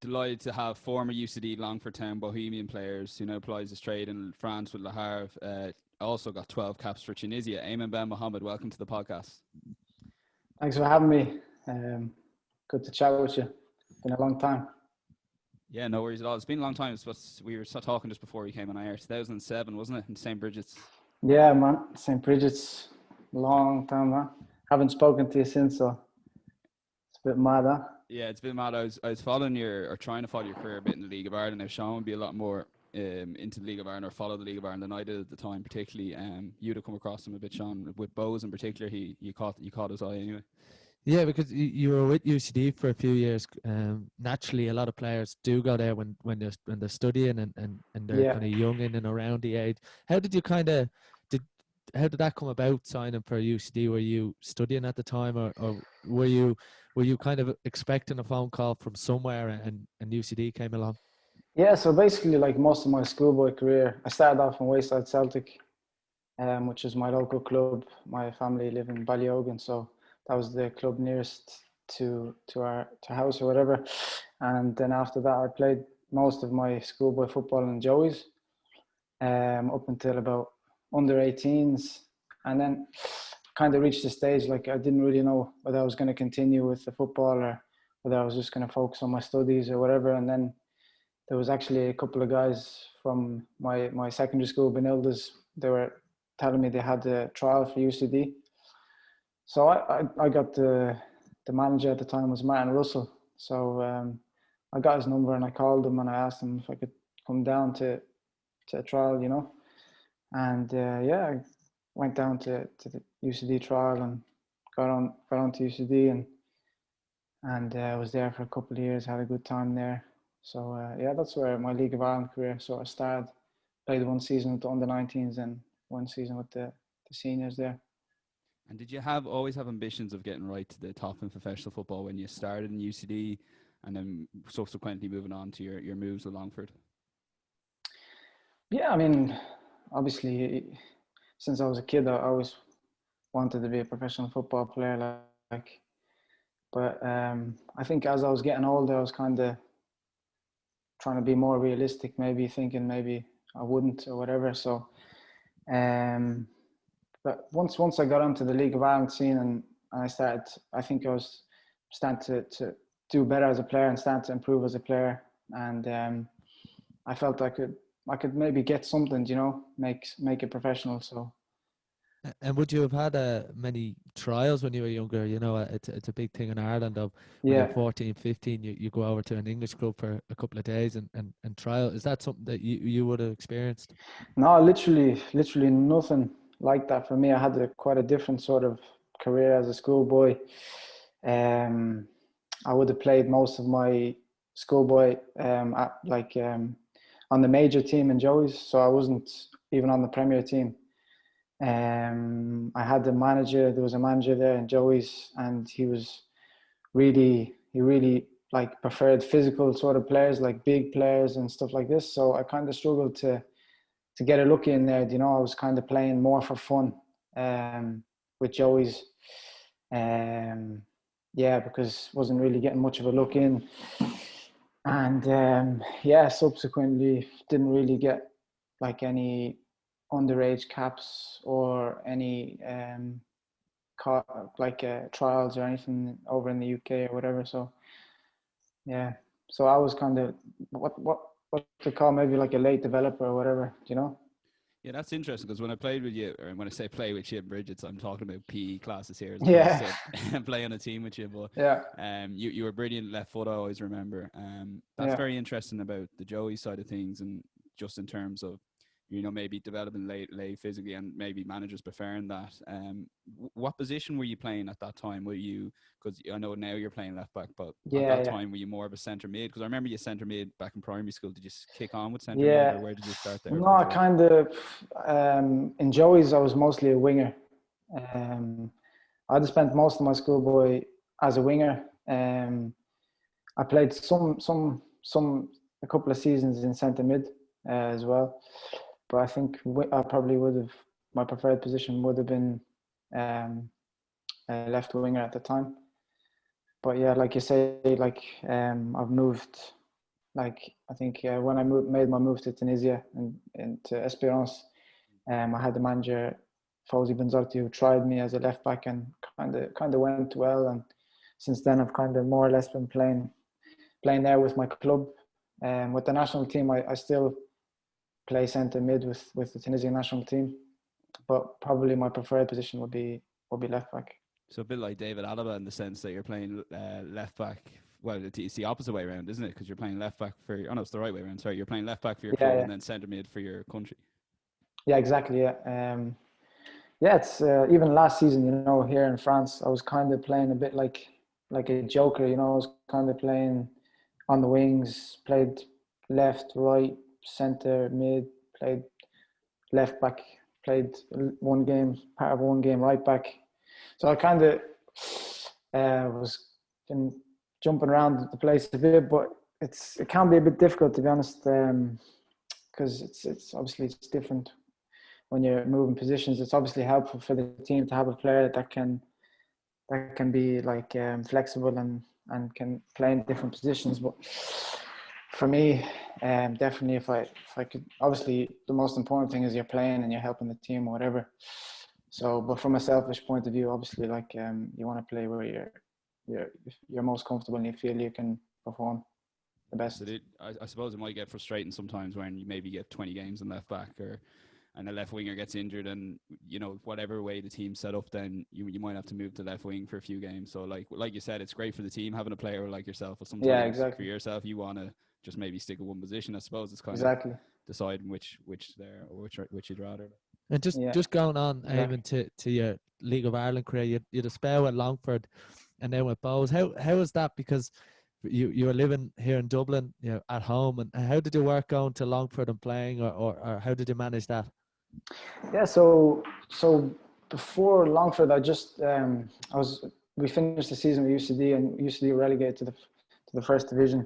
delighted to have former UCD Longford Town Bohemian players who now plies his trade in France with Le Havre. Also got 12 caps for Tunisia. Ayman Ben Mohammad, welcome to the podcast. Thanks for having me. Good to chat with you. Been a long time. Yeah, no worries at all. It's been a long time. We were talking just before we came on air. 2007, wasn't it, in St. Bridget's? Yeah, man. St. Bridget's, long time, man. Haven't spoken to you since, so it's a bit mad, huh? Yeah, it's been mad. I was following trying to follow your career a bit in the League of Ireland. Now, Sean would be a lot more into the League of Ireland or follow the League of Ireland than I did at the time, particularly. You'd have come across him a bit, Sean, with Bowes in particular. You caught his eye anyway. Yeah, because you were with UCD for a few years. Naturally, a lot of players do go there when they're studying and they're kind of young in and around the age. How did you how did that come about, signing for UCD? Were you studying at the time, or were you kind of expecting a phone call from somewhere and UCD came along? Yeah, so basically, like most of my schoolboy career, I started off in Wayside Celtic, which is my local club. My family live in Ballyogan, so that was the club nearest to our house or whatever. And then after that, I played most of my schoolboy football in Joey's, up until about under 18s, and then kind of reached the stage like I didn't really know whether I was going to continue with the football or whether I was just going to focus on my studies or whatever. And then there was actually a couple of guys from my secondary school, Benildes. They were telling me they had a trial for UCD. So I got the manager at the time was Martin Russell. So I got his number and I called him and I asked him if I could come down to a trial, you know. And I went down to the UCD trial and got on to UCD and I was there for a couple of years, had a good time there. So that's where my League of Ireland career sort of started. Played one season with the under-19s and one season with the seniors there. And did you always have ambitions of getting right to the top in professional football when you started in UCD and then subsequently moving on to your moves with Longford? Yeah, I mean, obviously, since I was a kid, I always wanted to be a professional football player. But I think as I was getting older, I was kind of trying to be more realistic, maybe thinking maybe I wouldn't or whatever. So, but once I got onto the League of Ireland scene and I think I was starting to do better as a player and starting to improve as a player. And I felt I could maybe get something, you know, make it professional. So. And would you have had many trials when you were younger? You know, it's a big thing in Ireland of when you're 14, 15, you go over to an English club for a couple of days and trial. Is that something that you would have experienced? No, literally nothing like that for me. I had quite a different sort of career as a schoolboy. I would have played most of my schoolboy on the major team in Joey's, so I wasn't even on the Premier team. I had there was a manager there in Joey's, and he really like preferred physical sort of players, like big players and stuff like this. So I kind of struggled to get a look in there. You know, I was kind of playing more for fun with Joey's. Because wasn't really getting much of a look in. And subsequently didn't really get like any underage caps or any trials or anything over in the UK or whatever. So I was kind of what to call maybe like a late developer or whatever, you know. Yeah, that's interesting because when I played with you, or when I say play with you in Bridget's, I'm talking about PE classes here as opposed to play on a team with you. But you were brilliant left foot, I always remember. That's very interesting about the Joey side of things, and just in terms of, you know, maybe developing late physically and maybe managers preferring that. What position were you playing at that time? Were you, because I know now you're playing left back, but at that time were you more of a centre mid? Because I remember you centre mid back in primary school. Did you kick on with centre mid, or where did you start there? No, I kind of in Joey's I was mostly a winger. I just spent most of my schoolboy as a winger. I played a couple of seasons in centre mid as well. But I think I probably my preferred position would have been a left winger at the time. But yeah, like you say, I've moved Like I think when I made my move to Tunisia and to Espérance, I had the manager Fawzi Benzarti who tried me as a left back and kind of went well. And since then I've kind of more or less been playing there with my club. With the national team, I still play centre mid with the Tunisian national team, but probably my preferred position would be left back. So a bit like David Alaba in the sense that you're playing left back. Well, it's the opposite way around, isn't it? Because you're playing left back for. Oh no, it's the right way around. Sorry, you're playing left back for your club and then centre mid for your country. Yeah, exactly. Yeah, it's even last season. Here in France, I was kind of playing a bit like a joker. I was kind of playing on the wings, played left, right, centre, mid, played left back, played part of one game right back. So I kind of was been jumping around the place a bit, but it can be a bit difficult, to be honest, because it's obviously it's different when you're moving positions. It's obviously helpful for the team to have a player that can be like flexible and can play in different positions. But for me, definitely if I could, obviously the most important thing is you're playing and you're helping the team or whatever. So, but from a selfish point of view, obviously, like you want to play where you're most comfortable and you feel you can perform the best. So I suppose it might get frustrating sometimes when you maybe get 20 games in left back and the left winger gets injured, and whatever way the team's set up, then you might have to move to left wing for a few games. So like you said, it's great for the team having a player like yourself, but sometimes for yourself you want to just maybe stick with one position. I suppose it's kind of deciding which you'd rather. And just going on, Ayman, to your League of Ireland career, you had a spell at Longford and then with Bows. How is that? Because you were living here in Dublin, at home, and how did you work going to Longford and playing, or how did you manage that? Yeah, so before Longford, I just we finished the season with UCD, and UCD were relegated to the first division.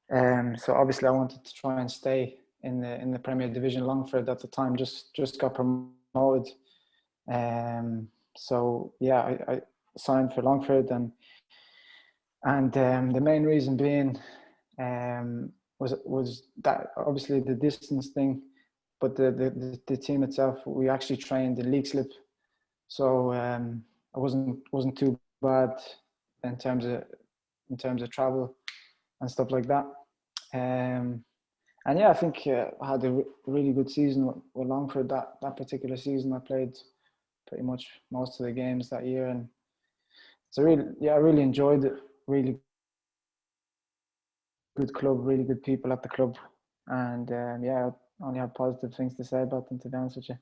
So obviously I wanted to try and stay in the Premier Division. Longford at the time just got promoted. So yeah, I signed for Longford, and the main reason being was that obviously the distance thing, but the team itself, we actually trained in League slip, so it wasn't too bad in terms of travel and stuff like that. And yeah, I think I had a really good season with Longford that particular season. I played pretty much most of the games that year, and I really enjoyed it. Really good club, really good people at the club, and I only have positive things to say about them, to be honest with you.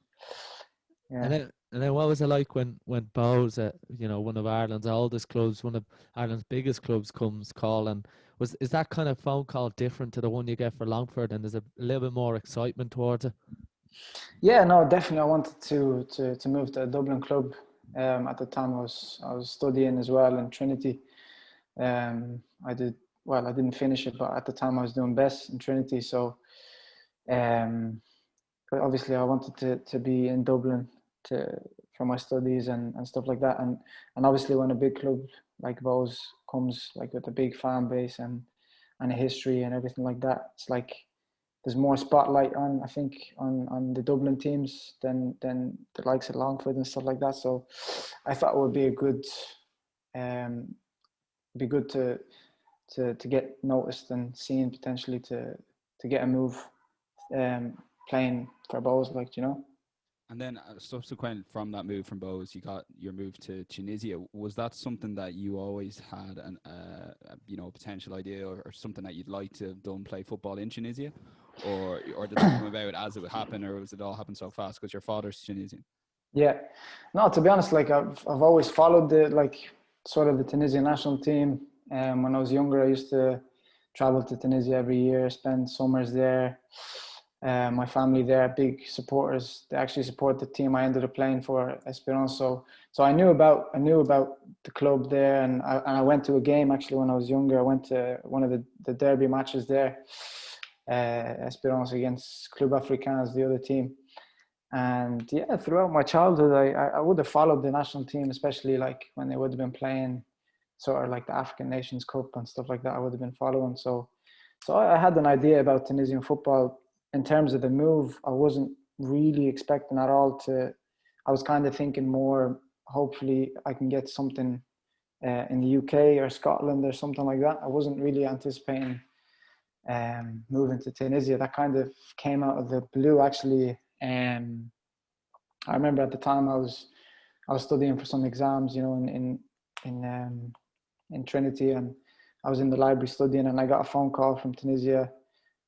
Yeah. And then what was it like when Bows, one of Ireland's oldest clubs, one of Ireland's biggest clubs, comes calling? Is that kind of phone call different to the one you get for Longford, and there's a little bit more excitement towards it? Yeah, no, definitely. I wanted to move to a Dublin club. At the time, I was studying as well in Trinity. I didn't finish it, but at the time I was doing best in Trinity. So, but obviously I wanted to be in Dublin for my studies and stuff like that. And obviously when a big club like Bows comes like with a big fan base and a history and everything like that, it's like there's more spotlight on, I think, on the Dublin teams than the likes of Longford and stuff like that. So I thought it would be good to get noticed and seen, potentially to get a move playing for Bows, And then subsequent from that move from Bows, you got your move to Tunisia. Was that something that you always had a potential idea or something that you'd like to have done, play football in Tunisia? Or did that come about as it would happen, or was it all happen so fast because your father's Tunisian? Yeah. No, to be honest, like I've always followed the Tunisian national team. When I was younger, I used to travel to Tunisia every year, spend summers there. My family there, big supporters. They actually support the team I ended up playing for, Espérance. So I knew about the club there, and I went to a game actually when I was younger. I went to one of the derby matches there, Espérance against Club Africains, the other team. And yeah, throughout my childhood, I would have followed the national team, especially like when they would have been playing sort of like the African Nations Cup and stuff like that. I would have been following. So So I had an idea about Tunisian football. In terms of the move, I wasn't really expecting at all to. I was kind of thinking more, hopefully I can get something in the UK or Scotland or something like that. I wasn't really anticipating moving to Tunisia. That kind of came out of the blue, actually. I remember at the time I was studying for some exams, you know, in Trinity, and I was in the library studying, and I got a phone call from Tunisia,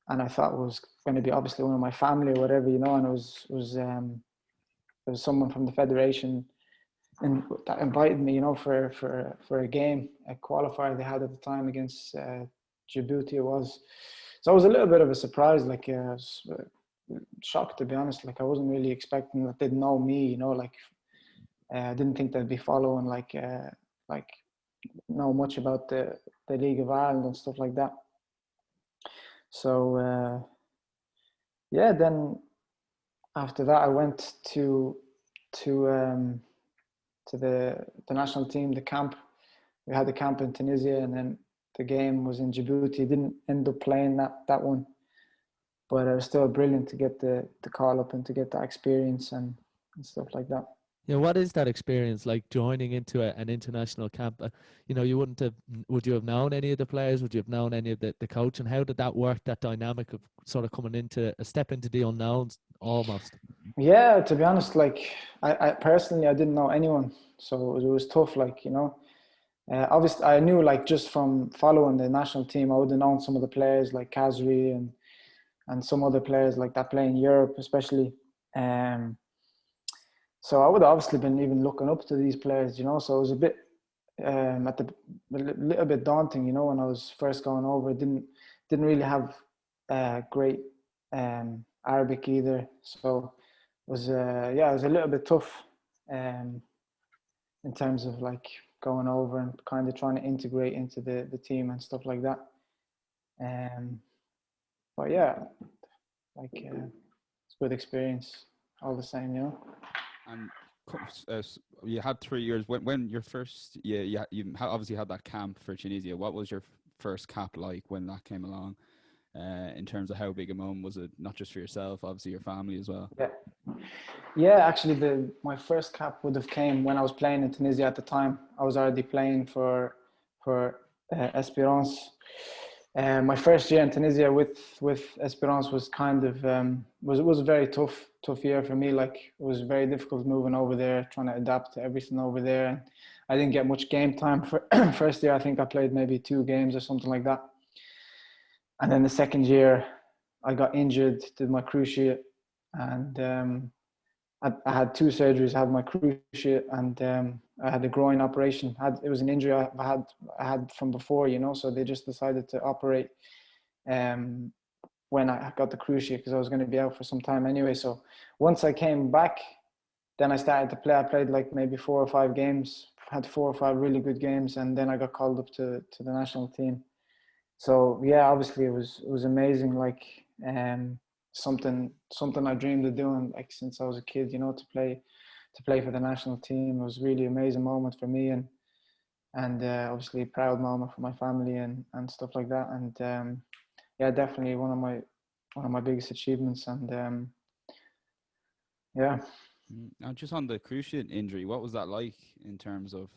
and I thought it was going to be obviously one of my family or whatever, you know, and it was someone from the federation that invited me, you know, for a game, a qualifier they had at the time against Djibouti it was. So it was a little bit of a surprise, like I was shocked, to be honest. Like I wasn't really expecting that they'd know me, you know, like I didn't think they'd be following like know much about the League of Ireland and stuff like that. So yeah, then after that I went to the national team, the camp. We had the camp in Tunisia, and then the game was in Djibouti. Didn't end up playing that one, but it was still brilliant to get the call up and to get that experience and stuff like that. Yeah, what is that experience like, joining into an international camp? You know, would you have known any of the players? Would you have known any of the coach? And how did that work, that dynamic of sort of coming into a step into the unknowns almost? Yeah, to be honest, like I personally, I didn't know anyone. So it was tough, like, you know. Obviously, I knew, like, just from following the national team, I would have known some of the players like Kazri and some other players like that play in Europe, especially. So I would have obviously been even looking up to these players, you know. So it was a bit a little bit daunting, you know, when I was first going over. Didn't really have great Arabic either, so it was it was a little bit tough in terms of like going over and kind of trying to integrate into the team and stuff like that. But yeah, like it's a good experience all the same, you know. And you had 3 years. When your first, you obviously had that camp for Tunisia. What was your first cap like when that came along? In terms of how big a moment was it, not just for yourself, obviously your family as well? Yeah. Actually, my first cap would have came when I was playing in Tunisia at the time. I was already playing for Espérance. My first year in Tunisia with Espérance was kind of was a very tough year for me. Like, it was very difficult moving over there, trying to adapt to everything over there. And I didn't get much game time for first year. I think I played maybe 2 games or something like that. And then the second year, I got injured, did my cruciate, and I had 2 surgeries. I had my cruciate, and I had a groin operation. It was an injury I had from before, you know. So they just decided to operate when I got the cruciate, because I was going to be out for some time anyway. So once I came back, then I started to play. I played like maybe 4 or 5 games. Had 4 or 5 really good games, and then I got called up to the national team. So yeah, obviously it was amazing. Like something I dreamed of doing, like, since I was a kid, you know, to play for the national team. It was really amazing moment for me, and obviously a proud moment for my family and stuff like that. And yeah, definitely one of my biggest achievements. And yeah. And just on the cruciate injury, what was that like in terms of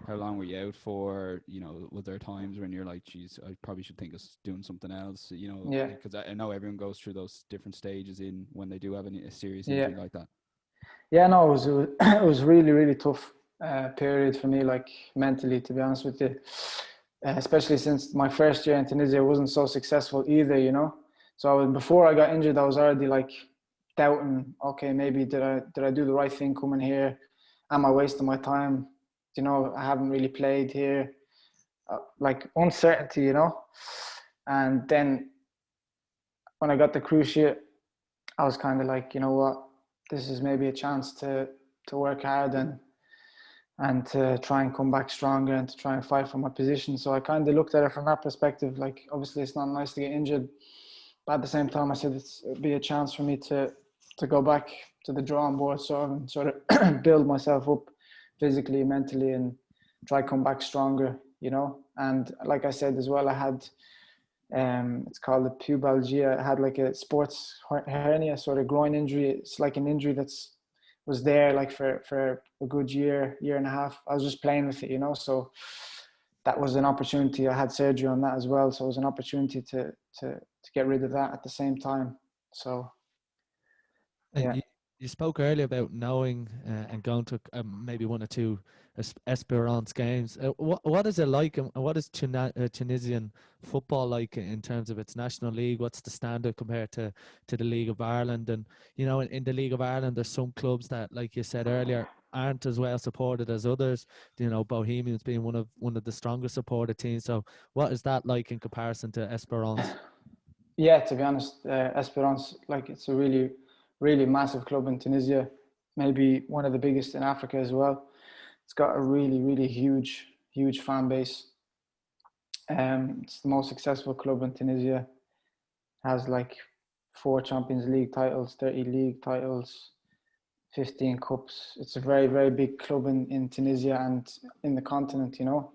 how long were you out for? You know, was there times when you're like, geez, I probably should think of doing something else, you know? Yeah. Because I know everyone goes through those different stages in when they do have a serious injury like that. Yeah, no, it was really, really tough period for me, like mentally, to be honest with you. Especially since my first year in Tunisia wasn't so successful either, you know. So before I got injured, I was already like doubting, okay, maybe did I do the right thing coming here? Am I wasting my time? You know, I haven't really played here. Like, uncertainty, you know. And then when I got the cruciate, I was kind of like, you know what, this is maybe a chance to work hard and to try and come back stronger and to try and fight for my position. So I kind of looked at it from that perspective. Like, obviously it's not nice to get injured, but at the same time I said it'd be a chance for me to go back to the drawing board, sort of build myself up physically, mentally, and try come back stronger, you know. And like I said as well, I had It's called the pubalgia. I had like a sports hernia, sort of groin injury. It's like an injury was there like for a good year and a half. I was just playing with it, you know. So that was an opportunity. I had surgery on that as well, so it was an opportunity to get rid of that at the same time. So yeah. You spoke earlier about knowing and going to maybe one or two Espérance games. What is it like, and what is Tunisian football like in terms of its national league? What's the standard compared to the League of Ireland? And you know, in the League of Ireland, there's some clubs that, like you said earlier, aren't as well supported as others. You know, Bohemians being one of the strongest supported teams. So, what is that like in comparison to Espérance? Yeah, to be honest, Espérance, like, it's a really, really massive club in Tunisia, maybe one of the biggest in Africa as well. It's got a really, really huge fan base. It's the most successful club in Tunisia. Has like 4 Champions League titles, 30 league titles, 15 cups. It's a very, very big club in Tunisia and in the continent, you know.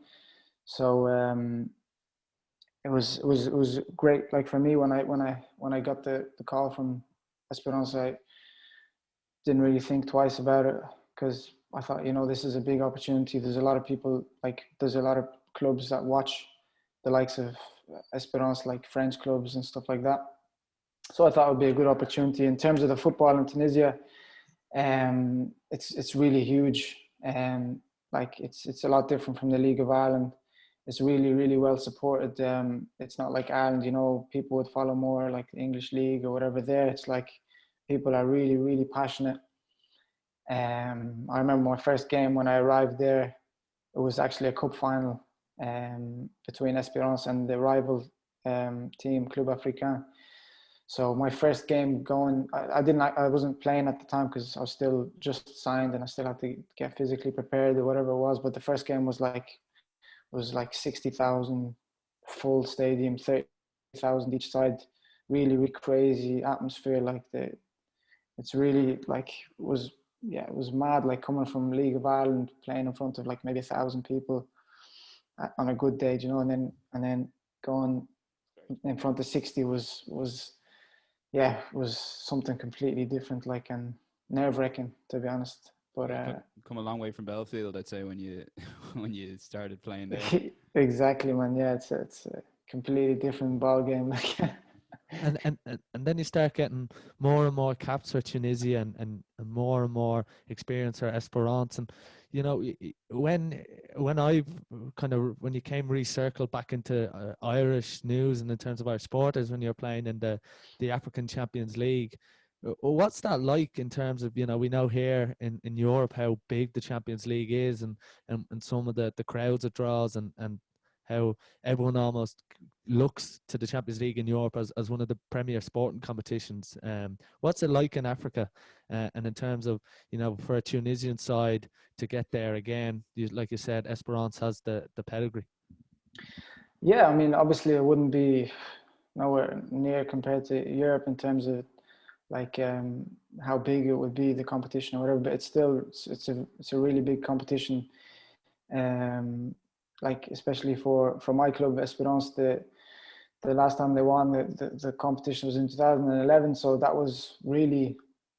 So it was great. Like, for me, when I got the call from Esperance, I didn't really think twice about it, because I thought, you know, this is a big opportunity. There's a lot of people, like, there's a lot of clubs that watch the likes of Esperance, like French clubs and stuff like that. So I thought it would be a good opportunity. In terms of the football in Tunisia, it's really huge. Like, it's a lot different from the League of Ireland. It's really, really well supported. It's not like Ireland, you know, people would follow more like the English League or whatever. There, it's like people are really, really passionate. I remember my first game when I arrived there. It was actually a cup final between Espérance and the rival team, Club Africain. So my first game going, I wasn't playing at the time because I was still just signed and I still had to get physically prepared or whatever it was. But the first game was like 60,000 full stadium, 30,000 each side. Really, really crazy atmosphere. Like, it's really like, it was mad. Like, coming from League of Ireland, playing in front of like maybe 1,000 people on a good day, you know, and then going in front of 60 was something completely different, like, and nerve-wracking, to be honest. But come a long way from Belfield, I'd say, when you when you started playing there. Exactly, man. Yeah, it's a completely different ball game. Like, and then you start getting more and more caps for Tunisia and more experience for Esperance. And you know, when you came recircled back into Irish news and in terms of our sport, is when you're playing in the African Champions League. What's that like in terms of, you know, we know here in Europe how big the Champions League is, and some of the crowds it draws, and how everyone almost looks to the Champions League in Europe as one of the premier sporting competitions. What's it like in Africa? And in terms of, you know, for a Tunisian side to get there again, like you said, Esperance has the pedigree. Yeah, I mean, obviously it wouldn't be nowhere near compared to Europe in terms of like how big it would be, the competition or whatever, but it's still, it's a really big competition. Like, especially for my club, Espérance, the last time they won the competition was in 2011. So that was really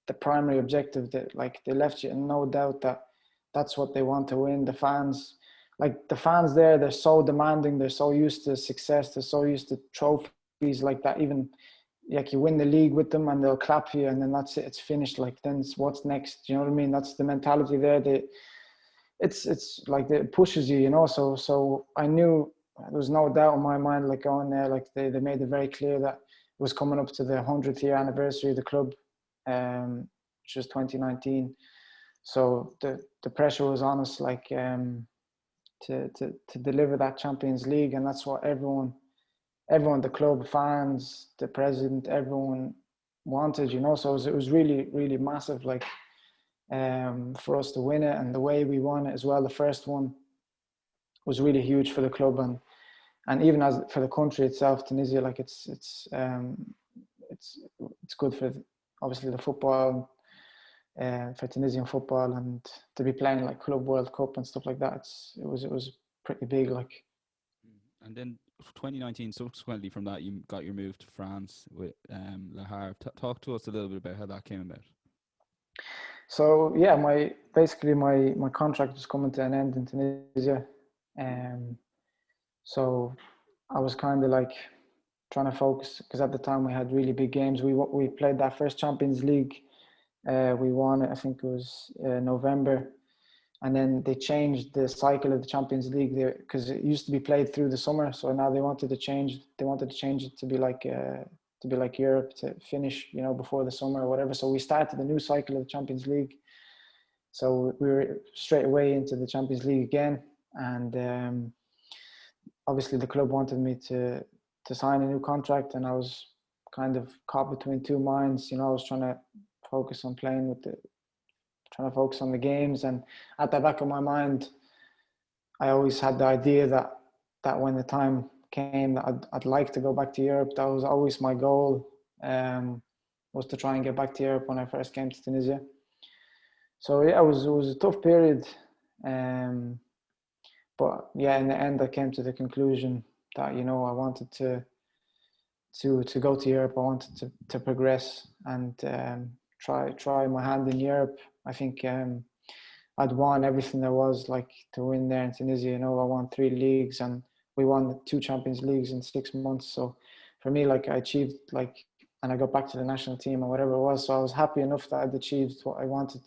the primary objective. That, like, they left you in no doubt that that's what they want to win. The fans there, they're so demanding. They're so used to success. They're so used to trophies like that. Even like, you win the league with them and they'll clap you, and then that's it. It's finished. Like, then it's what's next. You know what I mean? That's the mentality there. It's like, it pushes you, you know. So I knew, there was no doubt in my mind, like, going there, like, they made it very clear that it was coming up to the 100th year anniversary of the club, which was 2019. So the pressure was on us, like, to deliver that Champions League, and that's what everyone, the club, fans, the president, everyone wanted, you know. So it was really, really massive, like, for us to win it, and the way we won it as well. The first one was really huge for the club, and even as for the country itself, Tunisia. Like, it's good for, obviously, the football, for Tunisian football, and to be playing like Club World Cup and stuff like that. It was pretty big, like. And then 2019, subsequently from that, you got your move to France with Le Havre. Talk to us a little bit about how that came about. So yeah, my contract was coming to an end in Tunisia, so I was kind of like trying to focus, because at the time we had really big games. We played that first Champions League. We won it, I think it was November, and then they changed the cycle of the Champions League there, because it used to be played through the summer. So now they wanted to change it to be like Europe, to finish, you know, before the summer or whatever. So we started a new cycle of the Champions League. So we were straight away into the Champions League again, and obviously the club wanted me to sign a new contract, and I was kind of caught between two minds. You know, I was trying to focus on trying to focus on the games, and at the back of my mind, I always had the idea that when the time came that I'd like to go back to Europe. That was always my goal, was to try and get back to Europe when I first came to Tunisia. So yeah, it was a tough period, but yeah, in the end, I came to the conclusion that, you know, I wanted to go to Europe. I wanted to progress and try my hand in Europe. I think I'd won everything there was like to win there in Tunisia. You know, I won 3 leagues and we won 2 Champions Leagues in 6 months. So for me, like, I achieved, like, and I got back to the national team or whatever it was. So I was happy enough that I'd achieved what I wanted.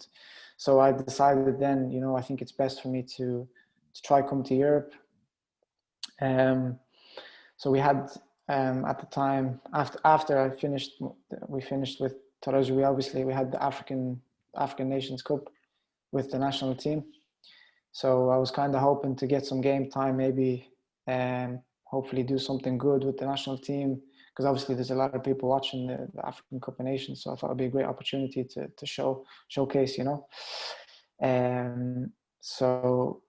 So I decided then, you know, I think it's best for me to try come to Europe. So we had at the time, after we finished with Taraji, obviously we had the African Nations Cup with the national team. So I was kind of hoping to get some game time, maybe hopefully do something good with the national team, because obviously there's a lot of people watching the African Cup of Nations. So I thought it'd be a great opportunity to showcase, you know. So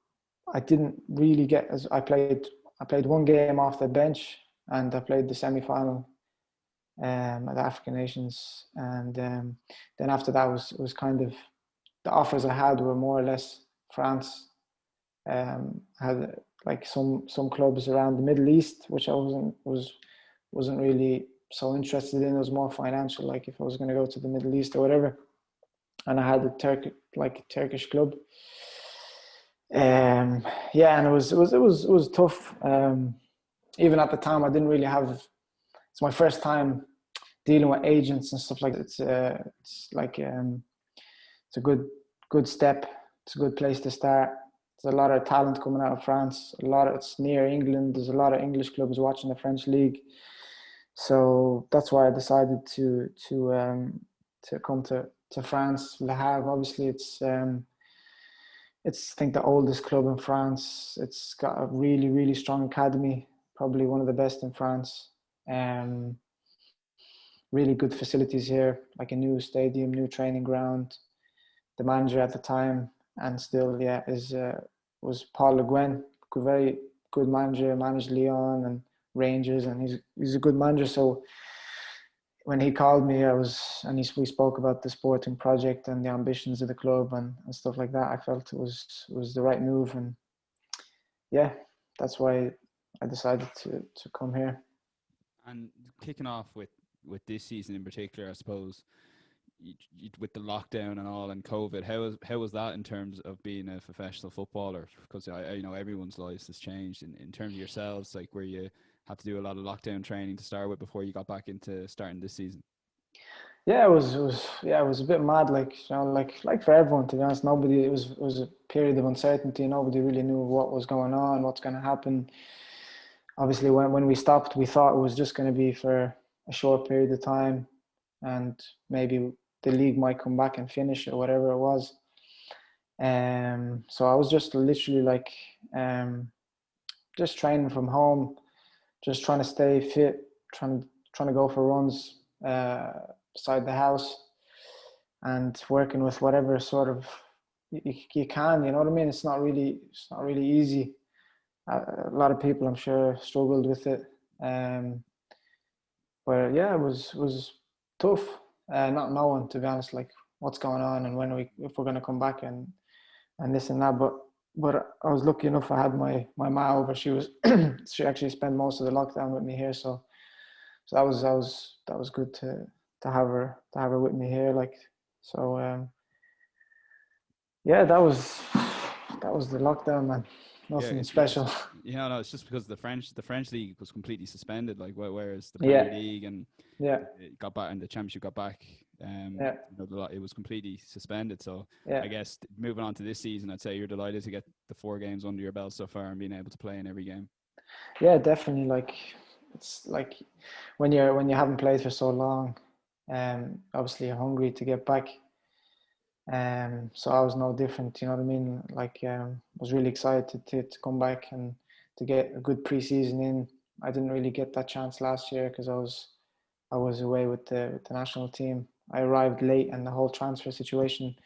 I didn't really get, as I played 1 game off the bench, and I played the semi-final at the African Nations, and then after that was kind of, the offers I had were more or less France. Had like some clubs around the Middle East, which I wasn't really so interested in. It was more financial, like if I was going to go to the Middle East or whatever. And I had a Turkish club. Yeah, and it was tough. Even at the time, I didn't really have. It's my first time dealing with agents and stuff like that. It's like it's a good step. It's a good place to start. There's a lot of talent coming out of France. It's near England. There's a lot of English clubs watching the French league. So that's why I decided to come to France. Le Havre, obviously, it's I think the oldest club in France. It's got a really, really strong academy, probably one of the best in France. Really good facilities here, like a new stadium, new training ground. The manager at the time, and still, yeah, was Paul Le Guen, very good manager. Managed Lyon and Rangers, and he's a good manager. So when he called me, we spoke about the sporting project and the ambitions of the club and stuff like that. I felt it was the right move, and yeah, that's why I decided to come here. And kicking off with this season in particular, I suppose, with the lockdown and all and COVID, how was that in terms of being a professional footballer? Because I know everyone's lives has changed in terms of yourselves, like where you had to do a lot of lockdown training to start with before you got back into starting this season. Yeah, it was a bit mad, like, you know, like for everyone, to be honest. It was a period of uncertainty. Nobody really knew what was going on, what's going to happen. Obviously, when we stopped, we thought it was just going to be for a short period of time, and maybe the league might come back and finish or whatever it was. So I was just literally like just training from home, just trying to stay fit, trying to go for runs beside the house, and working with whatever sort of you can. You know what I mean? It's not really easy. A lot of people, I'm sure, struggled with it. But yeah, it was tough. Not knowing, to be honest, like what's going on and if we're going to come back and this and that. But but I was lucky enough. I had my ma over. She actually spent most of the lockdown with me here. So that was good to have her with me here. Like, so yeah, that was the lockdown, man. Nothing special. Yeah, no, it's just because the French league was completely suspended. Like, whereas the Premier League and it got back, and the Championship got back. It was completely suspended. So I guess moving on to this season, I'd say you're delighted to get the 4 games under your belt so far and being able to play in every game. Yeah, definitely. Like, it's like when you haven't played for so long, obviously you're hungry to get back. So I was no different, you know what I mean? Like, was really excited to come back and to get a good pre-season in. I didn't really get that chance last year because I was away with the national team. I arrived late, and the whole transfer situation,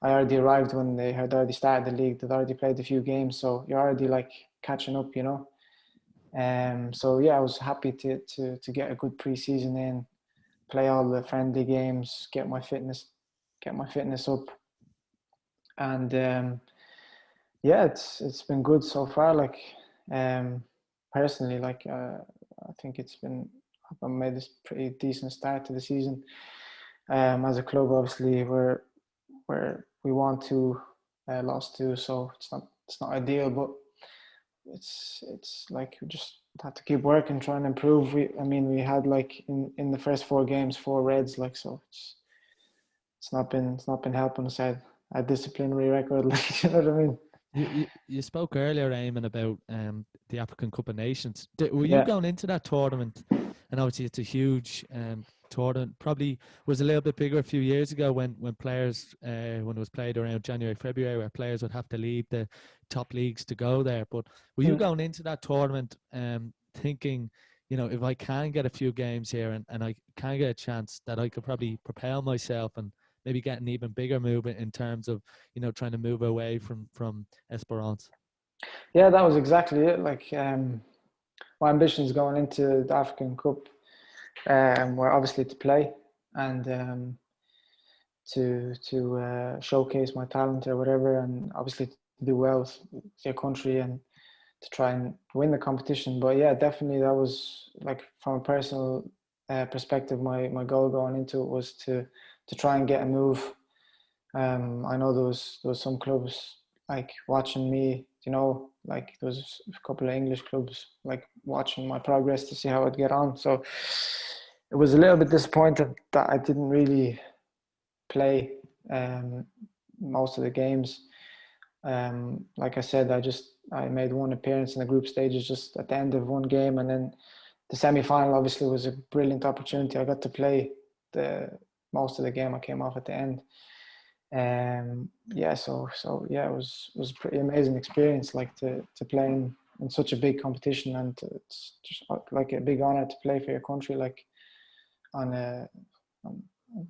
I already arrived when they had already started the league. They'd already played a few games, so you're already like catching up, you know. So yeah, I was happy to get a good pre-season in, play all the friendly games, get my fitness up, and yeah, it's been good so far. Like, personally, like, I think I've made this pretty decent start to the season. As a club, obviously, we want to, lost to, so it's not ideal, but it's like we just had to keep working, trying to improve. We had like in the first 4 games 4 reds, like, so it's not been helping us out a disciplinary record, like, you know what I mean. You spoke earlier, Ayman, about the African Cup of Nations. Were you going into that tournament? And obviously it's a huge tournament. Probably was a little bit bigger a few years ago when players, when it was played around January, February, where players would have to leave the top leagues to go there. But were you going into that tournament thinking, you know, if I can get a few games here and I can get a chance, that I could probably propel myself and maybe get an even bigger move in terms of, you know, trying to move away from Esperance? Yeah, that was exactly it. Like, my ambitions going into the African Cup were obviously to play and to showcase my talent or whatever, and obviously to do well with your country and to try and win the competition. But yeah, definitely that was, like, from a personal perspective, my goal going into it was to try and get a move. I know there was some clubs like watching me, you know, like there was a couple of English clubs like watching my progress to see how I'd get on. So it was a little bit disappointed that I didn't really play most of the games. Like I said, I made 1 appearance in the group stages just at the end of 1 game, and then the semi-final obviously was a brilliant opportunity. I got to play most of the game. I came off at the end. Yeah, so yeah, it was a pretty amazing experience, like to play in such a big competition, and it's just like a big honor to play for your country, like on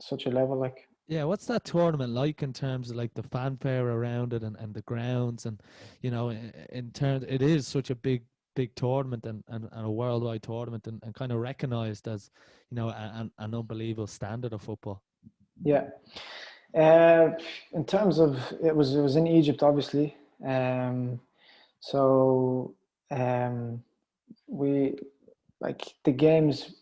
such a level, like. Yeah, what's that tournament like in terms of like the fanfare around it and the grounds, and you know, in terms, it is such a big tournament and a worldwide tournament and kind of recognized as, you know, an unbelievable standard of football. Yeah. In terms of, it was in Egypt, obviously. So we, like, the games,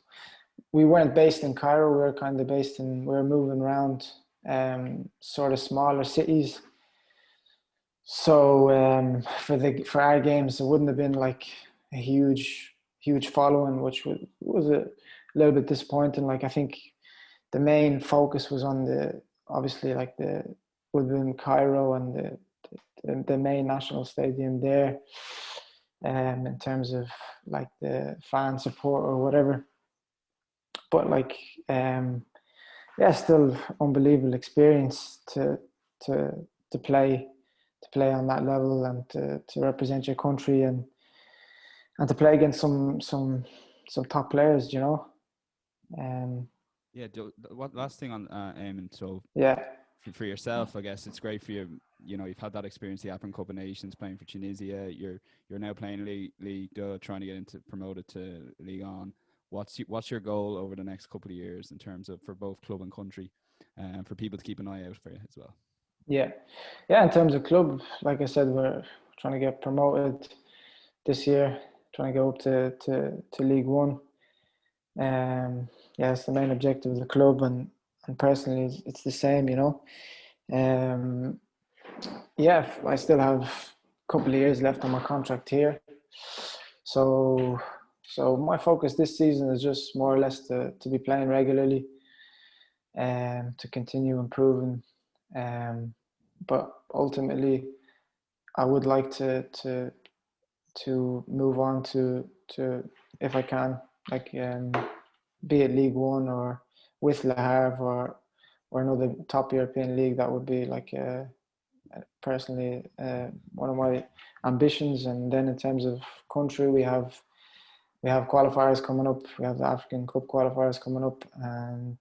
we weren't based in Cairo. We were moving around sort of smaller cities. So for our games, it wouldn't have been like a huge following, which was a little bit disappointing. Like, I think the main focus was on obviously like would have been Cairo and the main national stadium there, in terms of like the fan support or whatever. But like, yeah, still unbelievable experience to play on that level and to represent your country and to play against some top players, you know. Yeah. What last thing on Eamon? So yeah, for yourself, I guess it's great for you. You know, you've had that experience, the African Cup of Nations, playing for Tunisia. You're now playing Ligue 2, trying to get promoted to Ligue 1. What's your goal over the next couple of years in terms of for both club and country, and for people to keep an eye out for you as well? Yeah. Yeah, in terms of club, like I said, we're trying to get promoted this year, trying to go up to League One. Yeah, it's the main objective of the club, and personally, it's the same, you know. Yeah, I still have a couple of years left on my contract here. So my focus this season is just more or less to be playing regularly and to continue improving. But ultimately, I would like to move on to if I can, like be it League One or with Le Havre or another top European league. That would be like personally one of my ambitions. And then in terms of country, we have qualifiers coming up. We have the African Cup qualifiers coming up and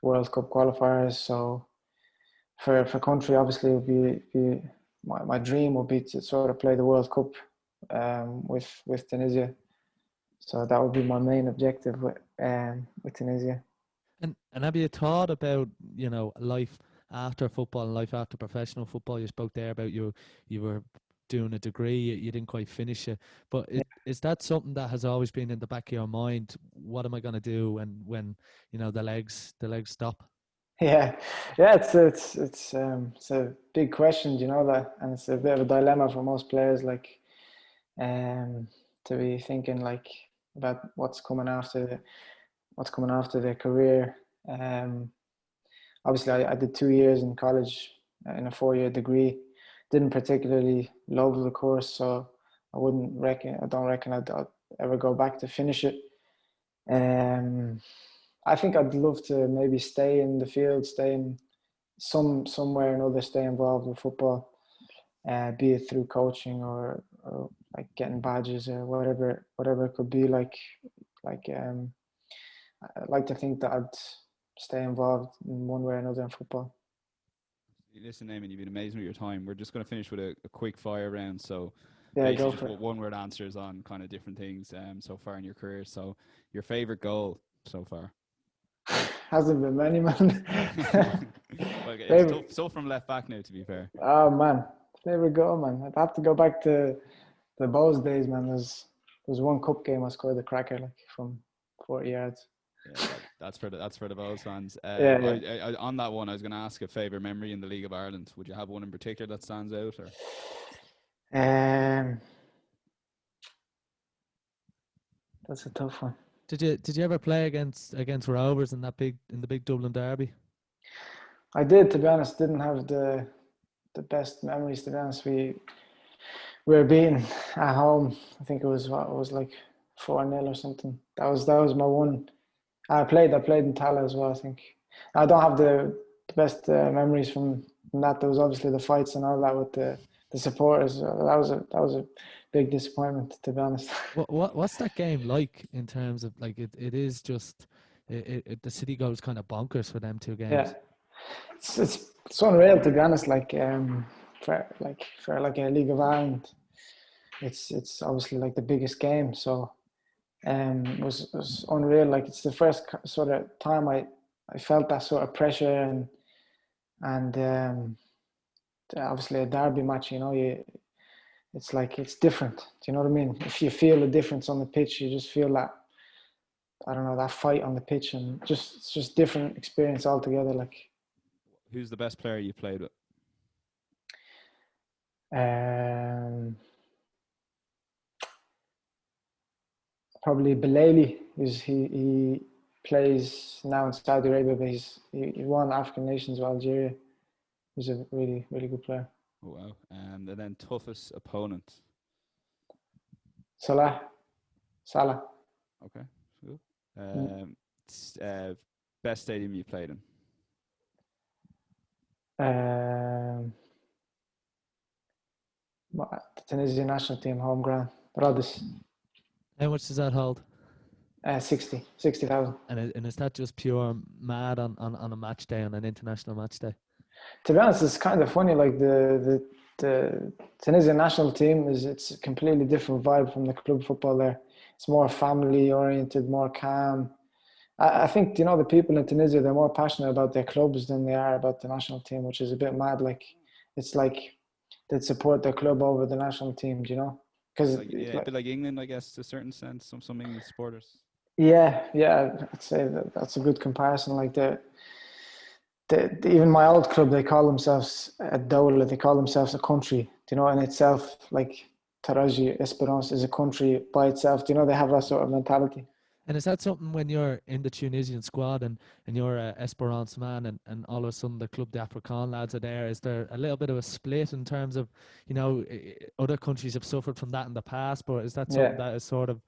World Cup qualifiers. So for country, obviously, it would be my dream would be to sort of play the World Cup with Tunisia. So that would be my main objective with Tunisia. And have you thought about, you know, life after football and life after professional football? You spoke there about you were doing a degree, you didn't quite finish it. But is that something that has always been in the back of your mind? What am I going to do when you know the legs stop? Yeah, it's a big question, you know that, and it's a bit of a dilemma for most players, like to be thinking like about what's coming after their career. Obviously, I did 2 years in college in a 4-year degree. Didn't particularly love the course, so I don't reckon I'd ever go back to finish it. I think I'd love to maybe stay in the field, stay in somewhere or another, stay involved with football, be it through coaching or like getting badges or whatever it could be. Like I'd like to think that I'd stay involved in one way or another in football. Listen, Ayman, you've been amazing with your time. We're just going to finish with a quick fire round. So yeah, basically just one-word answers on kind of different things so far in your career. So your favorite goal so far? Hasn't been many, man. Well, it's tough. So from left back now, to be fair. Oh man, favorite goal, man. I'd have to go back to the Bows days, man. There's one cup game I scored the cracker like from 40 yards. Yeah, that's for the Bows fans. Yeah. I, on that one, I was going to ask a favorite memory in the League of Ireland. Would you have one in particular that stands out, or? That's a tough one. Did you ever play against Rovers in the big Dublin derby? I did, to be honest. Didn't have the best memories, to be honest. We were beaten at home. I think it was like 4-0 or something. That was my one. I played in Tala as well, I think. I don't have the best memories from that. There was obviously the fights and all that with the supporters. That was a big disappointment, to be honest. What's that game like in terms of like it is just the city goes kind of bonkers for them 2 games. Yeah, it's unreal, to be honest. Like for a League of Ireland, it's obviously like the biggest game. So it was unreal. Like it's the first sort of time I felt that sort of pressure and obviously a derby match. You know, it's like it's different. Do you know what I mean? If you feel a difference on the pitch, you just feel that, I don't know, that fight on the pitch, and it's just different experience altogether. Like, who's the best player you played with? Probably Belali. He plays now in Saudi Arabia, but he won African Nations with Algeria. He's a really, really good player. Oh, wow. And then toughest opponent? Salah. Okay, cool. Best stadium you played in? The Tunisian national team home ground, Rhodes. How much does that hold? 60,000. And is that just pure mad on a match day, on an international match day? To be honest, it's kind of funny. Like the Tunisian national team it's a completely different vibe from the club football there. It's more family oriented, more calm. I think, the people in Tunisia, they're more passionate about their clubs than they are about the national team, which is a bit mad. Like, it's like they'd support their club over the national team, Because a bit like England, I guess, to a certain sense. Some England supporters. Yeah, I'd say that's a good comparison. Like even my old club, they call themselves a dawla, they call themselves a country, in itself. Like Taraji, Espérance is a country by itself. They have that sort of mentality. And is that something when you're in the Tunisian squad and you're a Esperance man and all of a sudden the Club d'Africain lads are there, is there a little bit of a split in terms of, other countries have suffered from that in the past, but is that something that is sort of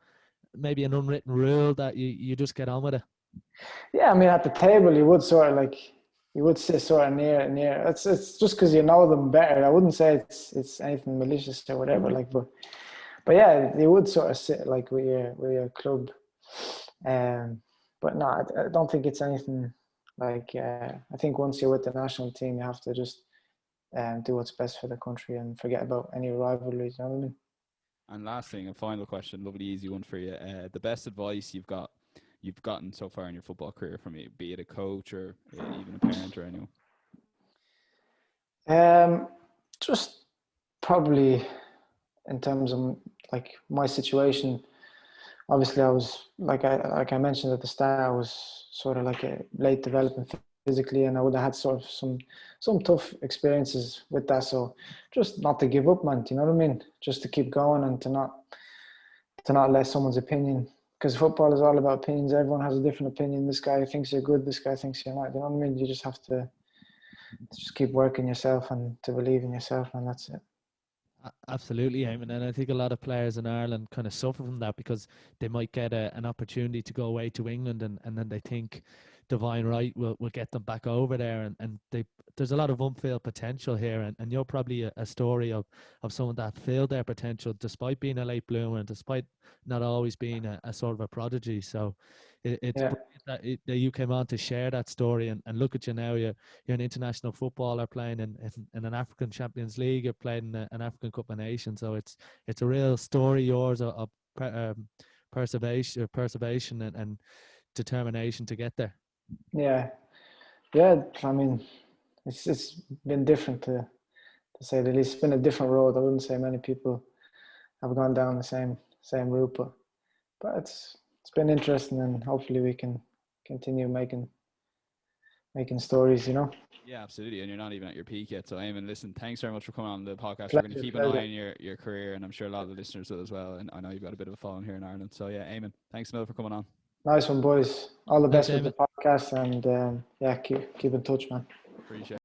maybe an unwritten rule that you just get on with it? Yeah, I mean, at the table, you would sit sort of near. It's just because you know them better. I wouldn't say it's anything malicious or whatever. Like, but yeah, you would sort of sit like with your club. But no, I don't think it's anything like. I think once you're with the national team, you have to just do what's best for the country and forget about any rivalries. You know what I mean? And last thing, a final question, lovely easy one for you. The best advice you've gotten so far in your football career from me, be it a coach or even a parent or anyone? Just probably in terms of like my situation. Obviously, I was like I mentioned at the start, I was sort of like a late development physically, and I would have had sort of some tough experiences with that. So just not to give up, man. Do you know what I mean? Just to keep going and to not let someone's opinion, because football is all about opinions. Everyone has a different opinion. This guy thinks you're good. This guy thinks you're not. You know what I mean? You just have to just keep working yourself and to believe in yourself, and that's it. Absolutely, Ayman. And I think a lot of players in Ireland kind of suffer from that because they might get an opportunity to go away to England and then they think divine right will get them back over there. And there's a lot of unfilled potential here. And you're probably a story of someone that filled their potential despite being a late bloomer and despite not always being a sort of a prodigy. So it's brilliant that you came on to share that story and look at you now. You're an international footballer playing in an African Champions League. You're playing an African Cup of Nations. So it's a real story yours of perseveration and determination to get there. Yeah. I mean, it's been different to say the least. It's been a different road. I wouldn't say many people have gone down the same route, but it's been interesting, and hopefully we can continue making stories. Yeah, absolutely. And you're not even at your peak yet. So, Ayman, listen, thanks very much for coming on the podcast. Pleasure, We're going to keep an eye on your career, and I'm sure a lot of the listeners will as well. And I know you've got a bit of a following here in Ireland. So, yeah, Ayman, thanks a million for coming on. Nice one, boys. All the best with Ayman. the podcast, and keep in touch, man. Appreciate it.